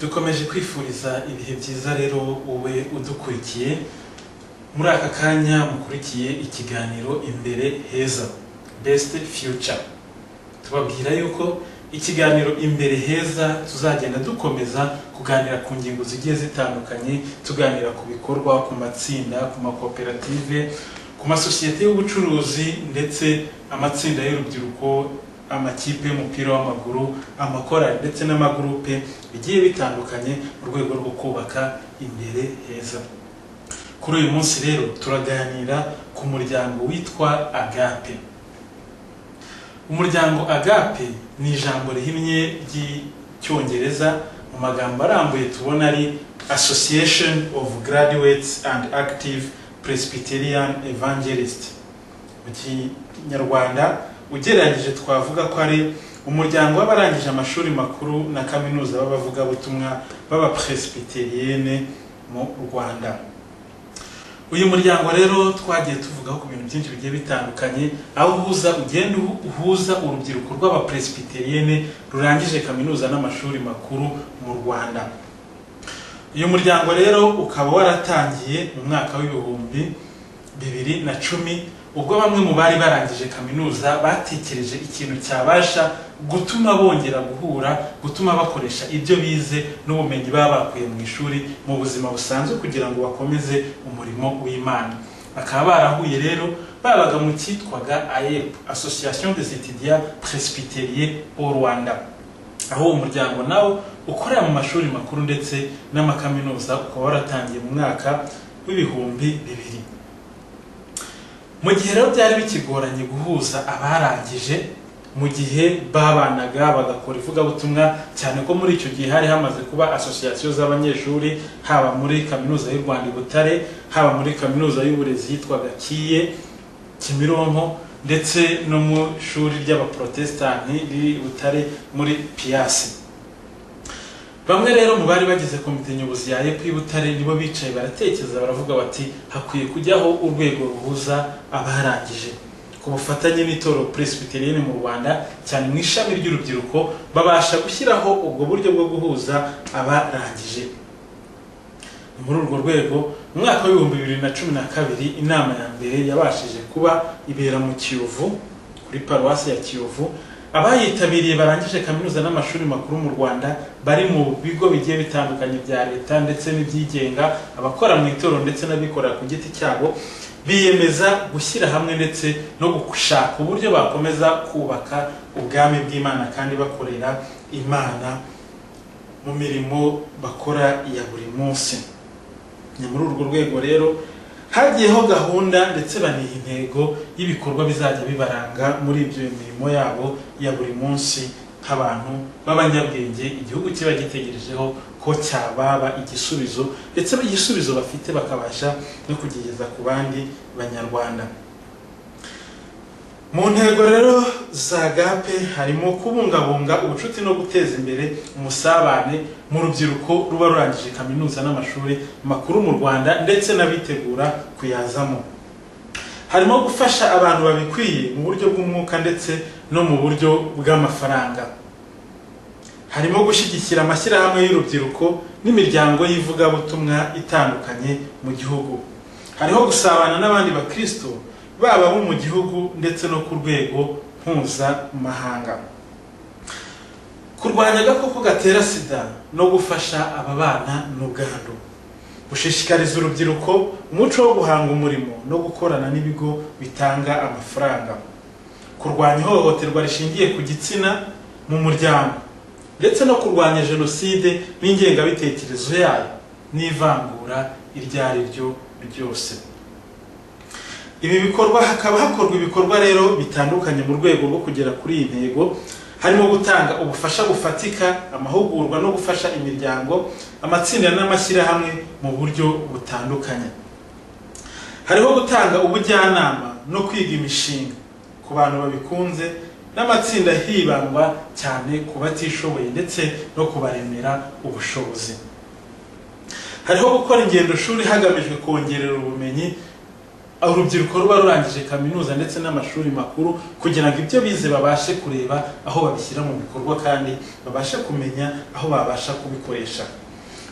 dukomeje kwifuriza ibihe byiza rero wowe udukurikiye muri aka kanya mukurikiye ikiganiro imbere heza best future. Tubabwira yuko ikiganiro imbere heza tuzagenda dukomeza kuganira ku ngingo zigiye zitandukanye, tuganira ku bikorwa, ku matsinda, ku makoperative, ku masosiyete y'ubucuruzi ndetse amatsinda y'urubyiruko, amakipe y'umupira w'amaguru, amakorali ndetse n'amagurupe bigiye bitandukanye mu rwego rwo kubaka imbere heza. Kuri uyu munsi rero turaganira ku muryango witwa Agape. Umuryango Agape ni ijambo rihinnye ry'icyongereza, mu magambo arambuye tubona ari Association of Graduates and Active Presbyterian Evangelists. Mu Kinyarwanda ugereranyije twavuga ko ari umuryango w'abarangije amashuri makuru na kaminuza b'abavugabutumwa b'abapresbyterienne mu Rwanda. Uyu muryango rero twagiye tuvugaho ku bintu byinshi bigiye bitandukanye, aho ugenda uhuza urubyiruko rw'abapresbyterienne rurangije kaminuza n'amashuri makuru mu Rwanda. Uyu muryango rero ukaba waratangiye mu mwaka w'ibihumbi 2010 ubwo bamwe mu bari barangije kaminuza batekereje ikintu cyabasha gutuma bongera guhura, gutuma bakoresha ibyo bize n'ubumenyi baba bakuye mu ishuri mu buzima busanzwe kugira ngo bakomeze umurimo w'Imana. Bakaba barahuye rero babaga mu cyitwaga AEP, Association des étudiants presbytériens au Rwanda, aho umuryango nawo ukorera mu mashuri makuru ndetse n'amakaminuza, ukaba waratangiye mu mwaka w'ibihumbi 2000. Mu gihe rero byari bikigoranye guhuza abarangije, mu gihe babanaga bagakora ivugabutumwa, cyane ko muri icyo gihe hari hamaze kuba association z'abanyeshuri, haba muri kaminuza y'u Rwanda i Butare, haba muri kaminuza y'uburezi yitwaga Kiye Kimironko, ndetse no mu shuri ry'abaprotestanti riri Butare muri Piasi. Bamwe rero mu bari bagize komite nyobozi ya AEP Butare nibo bicaye baratekereza, baravuga bati hakwiye kujyaho urwego ruhuza abarangije ku bufatanye n'itoro presbyterienne mu Rwanda, cyane mu ishami ry'urubyiruko babasha gushyiraho ubwo buryo bwo guhuza abarangije. Muri urwo rwego mu mwaka w'ibihumbi 2012 inama ya mbere yabashije kuba ibera mu Kiyovu kuri paruwasi ya Kiyovu. Abayitabiriye barangije kaminuza n'amashuri makuru mu Rwanda bari mu bigo bigiye bitandukanye bya leta ndetse n'ibyigenga, abakora mu itoro ndetse n'abikorera ku giti cyabo, biyemeza gushyira hamwe ndetse no gushaka uburyo bakomeza kubaka ubwami bw'Imana kandi bakorera Imana mu mirimo bakora ya buri munsi. Ni muri urwo rwego rero hagiyeho gahunda ndetse baniha intego y'ibikorwa bizajya bibaranga muri ibyo mirimo yabo ya buri munsi nk'abantu b'abanyabwenge igihugu kiba gitegerejeho ko cyababa igisubizo, ndetse igisubizo bafite bakabasha no kugeza ku bandi banyarwanda. Mu ntego rero za Agape harimo kubungabunga ubucuti no guteza imbere umusabane mu rubyiruko ruba rurangije kaminuza n'amashuri makuru mu Rwanda ndetse n'abitegura kuyazamo. Harimo gufasha abantu babikwiye mu buryo bw'umwuka ndetse no mu buryo bw'amafaranga. Harimo gushyigikira amashyirahamwe y'urubyiruko n'imiryango y'ivugabutumwa itandukanye mu gihugu. Hariho gusabana n'abandi bakristo baba bo mu gihugu ndetse no ku rwego mpuzamahanga. Kurwanya agakoko gatera sida no gufasha ababana n'ubwandu. Gushishikariza urubyiruko umuco wo guhanga umurimo no gukorana n'ibigo bitanga amafaranga. Kurwanya ihohoterwa rishingiye ku gitsina mu muryango ndetse no kurwanya jenoside n'ingengabitekerezo yayo n'ivangura iryo ari ryo ryose. Ibi bikorwa hakaba hakorwa ibikorwa rero bitandukanye mu rwego rwo kugera kuri iyi ntego, harimo gutanga ubufasha bufatika, amahugurwa no gufasha imiryango, amatsinda n'amashyirahamwe mu buryo butandukanye. Hariho gutanga ubujyanama no kwiga imishinga ku bantu babikunze, n'amatsinda hibandwa cyane ku batishoboye ndetse no kubaremera ubushobozi. Hariho gukora ingendo shuri hagamijwe kongerera ubumenyi urubyiruko ruba rurangije kaminuza ndetse n'amashuri makuru kugira ngo ibyo bize babashe kureba aho babishyira mu bikorwa kandi babashe kumenya aho babasha kubikoresha.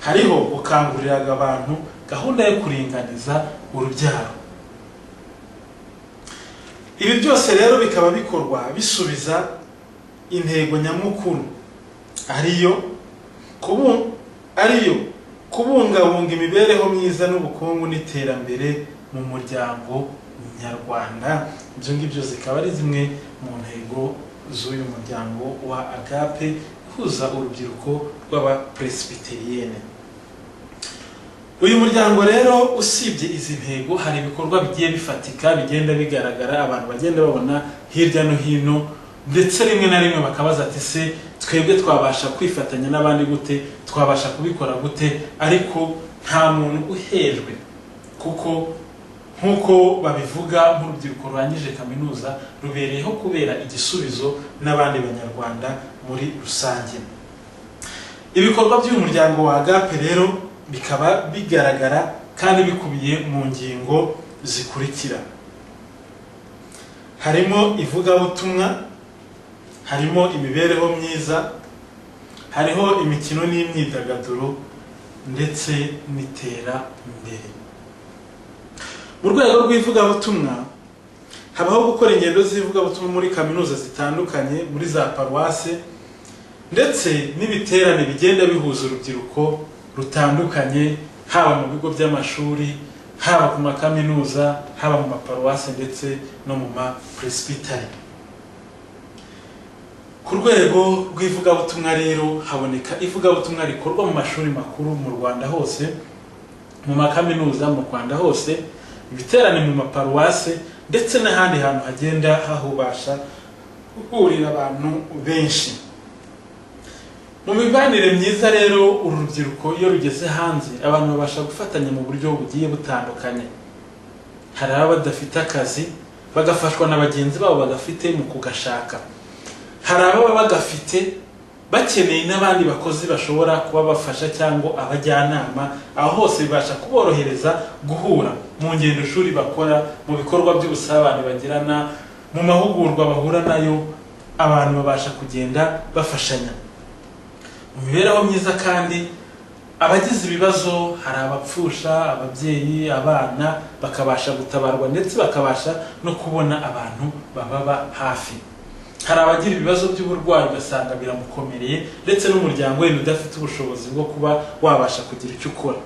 Hariho gukanguriraga abantu gahunda yo kuringaniza urubyaro. Ibi byose rero bikaba bikorwa bisubiza intego nyamukuru ariyo kubungabunga imibereho myiza n'ubukungu n'iterambere mu muryango nyarwanda. Ibyo ngibyo zikaba ari zimwe mu ntego z'uyu muryango wa Agape uhuza urubyiruko rw'abapresbyterienne. Uyu muryango rero usibye izi ntego hari ibikorwa bigiye bifatika bigenda bigaragara abantu bagenda babona hirya no hino, ndetse rimwe na rimwe bakabaza ati se twebwe twabasha kwifatanya n'abandi gute, twabasha kubikora gute? Ariko nta muntu uhejwe, kuko nkuko babivuga nk'urubyiruko rurangije kaminuza rubereyeho kubera igisubizo n'abandi banyarwanda muri rusange. Ibikorwa by'uyu muryango wa Agape rero bikaba bigaragara kandi bikubiye mu ngingo zikurikira: harimo ivugabutumwa, harimo imibereho myiza, hariho imikino n'imyidagaduro ndetse n'iterambere. Mu rwego rw'ivugabutumwa habaho gukora ingendo z'ivugabutumwa muri kaminuza zitandukanye, muri za paruwase, ndetse n'ibiterane bigenda bihuza urubyiruko rutandukanye, haba mu bigo by'amashuri, haba ku makaminuza, haba mu maparuwase ndetse no mu mapresbyteri. Ku rwego rw'ivugabutumwa rero haboneka ivugabutumwa rikorwa mu mashuri makuru mu Rwanda hose, mu makaminuza mu Rwanda hose, ibiterane mu maparuwase ndetse n'ahandi hantu hagenda hahubasha guhurira abantu benshi. Mu mibanire myiza rero urubyiruko iyo rugeze hanze abantu babasha gufatanya mu buryo bugiye butandukanye. Hari ababa badafite akazi bagafashwa na bagenzi babo bagafite mu kugashaka. Hari ababa bagafite bakeneye n'abandi bakozi bashobora kuba bafasha cyangwa abajyanama. Aho hose bibasha kuborohereza guhura mu ngendo shuri bakora, mu bikorwa by'ubusabane bagirana, mu mahugurwa bahura nayo, abantu babasha kugenda bafashanya. Mu mibereho myiza kandi abagize ibibazo, hari abapfusha, ababyeyi, abana bakabasha gutabarwa ndetse bakabasha no kubona abantu bababa hafi. Hari abagira ibibazo by'uburwayi ugasanga biramukomereye ndetse n'umuryango we udafite ubushobozi bwo kuba wabasha kugira icyo ukora.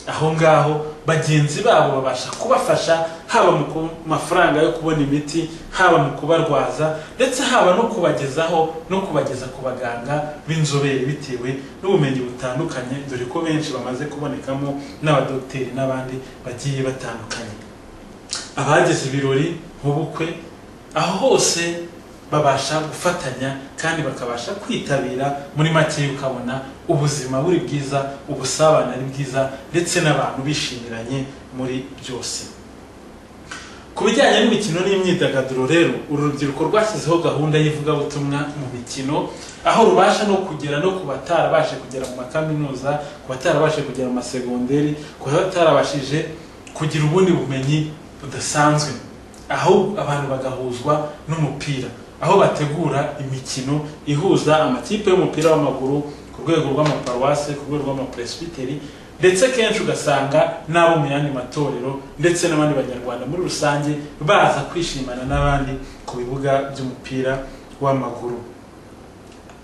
Aho ngaho bagenzi babo babasha kubafasha, haba mu mafaranga yo kubona imiti, haba mu kubarwaza, ndetse haba no kubagezaho no kubageza ku baganga b'inzobere bitewe n'ubumenyi butandukanye, dore ko benshi bamaze kubonekamo n'abadokiteri n'abandi bagiye batandukanye. Abagize ibirori nk'ubukwe, aho hose babasha gufatanya kandi bakabasha kwitabira. Muri make ukabona ubuzima buri bwiza, ubusabane ari bwiza, ndetse n'abantu bishimiranye muri byose. Ku bijyanye n'imikino n'imyidagaduro rero uru rubyiruko rwashyizeho gahunda y'ivugabutumwa mu mikino, aho rubasha no kugera no ku batarabashe kugera mu makaminuza, ku batarabashe kugera mu masegonderi, ku batarabashije kugira ubundi bumenyi budasanzwe, aho abantu bagahuzwa n'umupira, aho bategura imikino ihuza amakipe y'umupira w'amaguru ku rwego rw'amaparuwase, ku rwego rw'amapresbyteri, ndetse kenshi ugasanga n'abo mu yandi matorero ndetse n'abandi banyarwanda muri rusange baza kwishimana n'abandi ku bibuga by'umupira w'amaguru.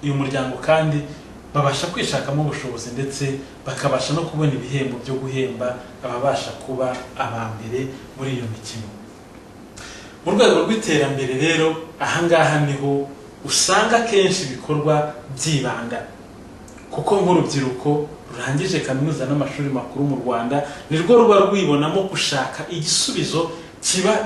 Uyu muryango kandi babasha kwishakamo ubushobozi ndetse bakabasha no kubona ibihembo byo guhemba ababasha kuba abambere muri iyo mikino. Mu rwego rw'iterambere rero ahangaha niho usanga kenshi ibikorwa byibanda, kuko nk'urubyiruko rurangije kaminuza n'amashuri makuru mu Rwanda nirwo ruba rwibonamo gushaka igisubizo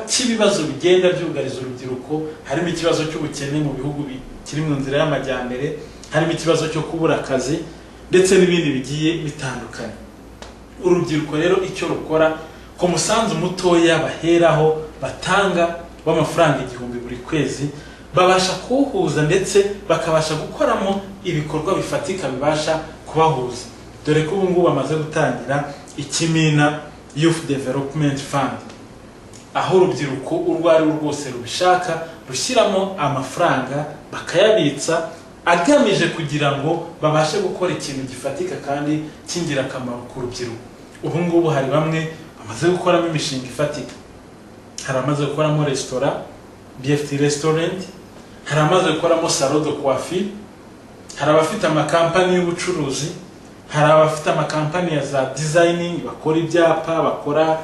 cy'ibibazo bigenda byugariza urubyiruko. Harimo ikibazo cy'ubukene mu bihugu kiri mu nzira y'amajyambere, harimo ikibazo cyo kubura akazi ndetse n'ibindi bigiye bitandukanye. Urubyiruko rero icyo rukora ku musanzu mutoya baheraho batanga w'amafaranga 1000 buri kwezi, babasha kuwuhuza ndetse bakabasha gukoramo ibikorwa bifatika bibasha kubahuza. Dore ko ubu ngubu bamaze gutangira Ikimina Youth Development Fund. aho urubyiruko urwo ari rwo rwose rubishaka rushyiramo amafaranga bakayabitsa agamije kugira ngo babashe gukora ikintu gifatika kandi cy'ingirakamaro ku rubyiruko. Ubu ngubu hari bamwe bamaze gukoramo imishinga ifatika, hari amaze gukoramo restaurant BFT restaurant, hari amaze gukoramo salon de coiffure, hari abafite amakampani y'ubucuruzi, hari abafite amakampani ya za designing, bakora ibyapa, bakora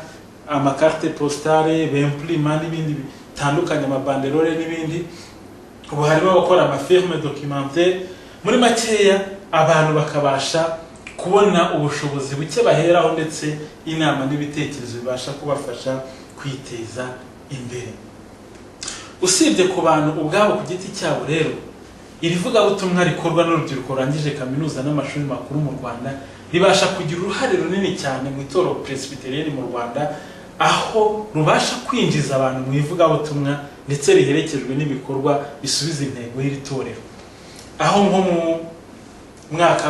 amakarte postale, bemplima n'ibindi bitandukanye, amabanderole n'ibindi. Ubu harimo abakora amafirme documentaire. Muri makeya abantu bakabasha kubona ubushobozi buke baheraho, ndetse inama n'ibitekerezo bibasha kubafasha kwiteza imbere. Usibye ku bantu ubwabo ku giti cyabo rero, iri vugabutumwa rikorwa n'urubyiruko rurangije kaminuza n'amashuri makuru mu Rwanda ribasha kugira uruhare runini cyane mu itorero Presbyterian mu Rwanda, aho rubasha kwinjiza abantu mu ivugabutumwa ndetse riherekejwe n'ibikorwa bisubiza intego y'iri torero. Aho nko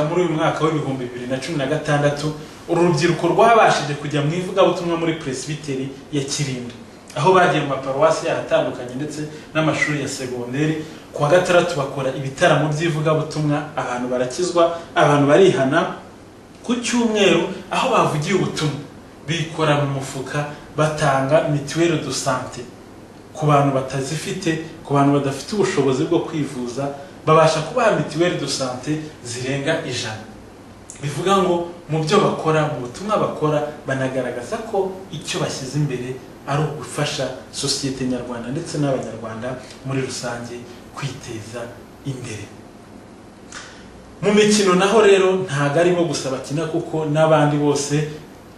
muri uyu mwaka w'ibihumbi 2016 uru rubyiruko rwabashije kujya mu ivugabutumwa muri Presbyteri ya Kirinda, aho bagiye mu maparuwasi atandukanye ndetse n'amashuri ya segonderi. Ku wa gatandatu bakora ibitaramo by'ivugabutumwa, abantu barakizwa, abantu barihana. Ku cyumweru aho bavugiye ubutumwa bikora mu mufuka, batanga mituelle de santé ku bantu batazifite, ku bantu badafite ubushobozi bwo kwivuza, babasha kubaha mituelle de santé zirenga 100. Bivuga ngo mu byo bakora, mu butumwa bakora, banagaragaza ko icyo bashyize imbere ari ugufasha sosiyete nyarwanda ndetse n'abanyarwanda muri rusange kwiteza imbere. Mu mikino naho rero ntago arimo gusa bakina, kuko n'abandi bose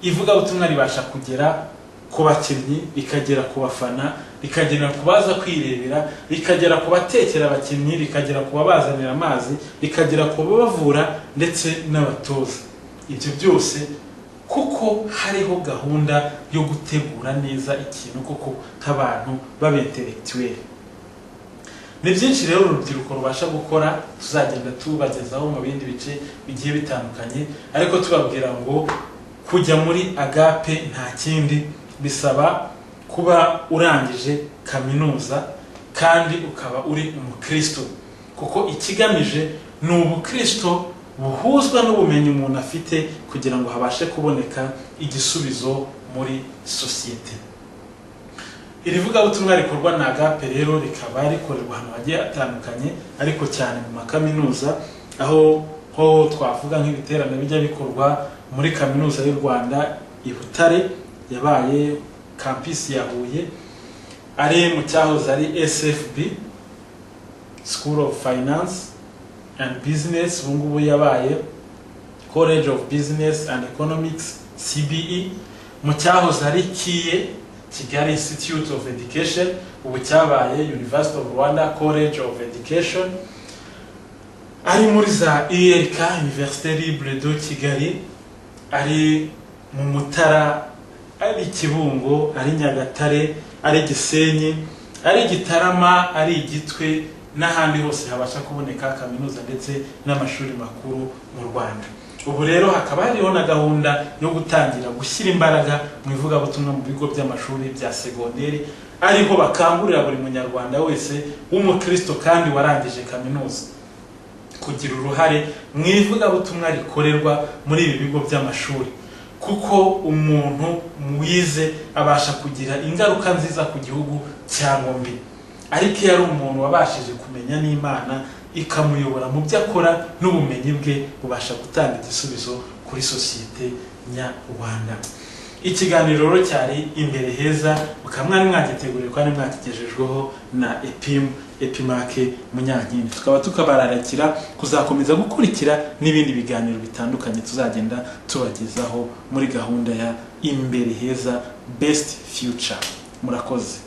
ivugabutumwa ribasha kugera ku bakinnyi, rikagera ku bafana, rikagera ku baza kwirebera, rikagera ku batekera abakinnyi, rikagera ku babazanira amazi, rikagera ku babavura ndetse n'abatoza. Ibyo byose kuko hariho gahunda yo gutegura neza ikintu kuko nk'abantu b'abentellectuel. Ni byinshi rero urubyiruko rubasha gukora, tuzagenda tubagezaho mu bindi bice bigiye bitandukanye, ariko tubabwira ngo kujya muri Agape nta kindi bisaba kuba urangije kaminuza kandi ukaba uri umukristo, kuko ikigamije ni ubukristo buhuzwa n'ubumenyi umuntu afite kugira ngo habashe kuboneka igisubizo muri sosiyete. Iri vugabutumwa rikorwa na Agape rero rikaba rikorerwa ahantu hagiye atandukanye, ariko cyane mu makaminuza, aho twavuga nk'ibiterane bijya bikorwa muri kaminuza y'u Rwanda i Butare yabaye campus ya Huye, ari mu cyahoze ari SFB School of Finance and Business, ubu ngubu yabaye College of Business and Economics CBE, mu cyahoze ari Kigali Institute of Education, ubu cyabaye University of Rwanda College of Education, ari muri za IRK Université Libre de Kigali, ari mu Mutara, ari Kibungo, ari Nyagatare, ari Gisenyi, ari Gitarama, ari Gitwe, n'ahandi hose habasha kuboneka kaminuza ndetse n'amashuri makuru mu Rwanda. Ubu rero hakaba hariho na gahunda yo gutangira gushyira imbaraga mu ivugabutumwa mu bigo by'amashuri bya segonderi, ariho bakangurira buri munyarwanda wese w'umukristo kandi warangije kaminuza kugira uruhare mu ivugabutumwa rikorerwa muri ibi bigo by'amashuri, kuko umuntu wize abasha kugira ingaruka nziza ku gihugu cyangwa mbi. Ariko iyo ari umuntu wabashije kumenya n'Imana ikamuyobora mu byo akora, n'ubumenyi bwe bubasha gutanga igisubizo kuri sosiyete nyarwanda. Ikiganiro rero cyari Imbere Heza, mukamwari mwagiteguriye kandi mwakigejejweho na Epimake Munyankindi. Tukaba tukabararikira kuzakomeza gukurikira n'ibindi biganiro bitandukanye tuzagenda tubagezaho muri gahunda ya Imbere Heza Best Future. Murakoze.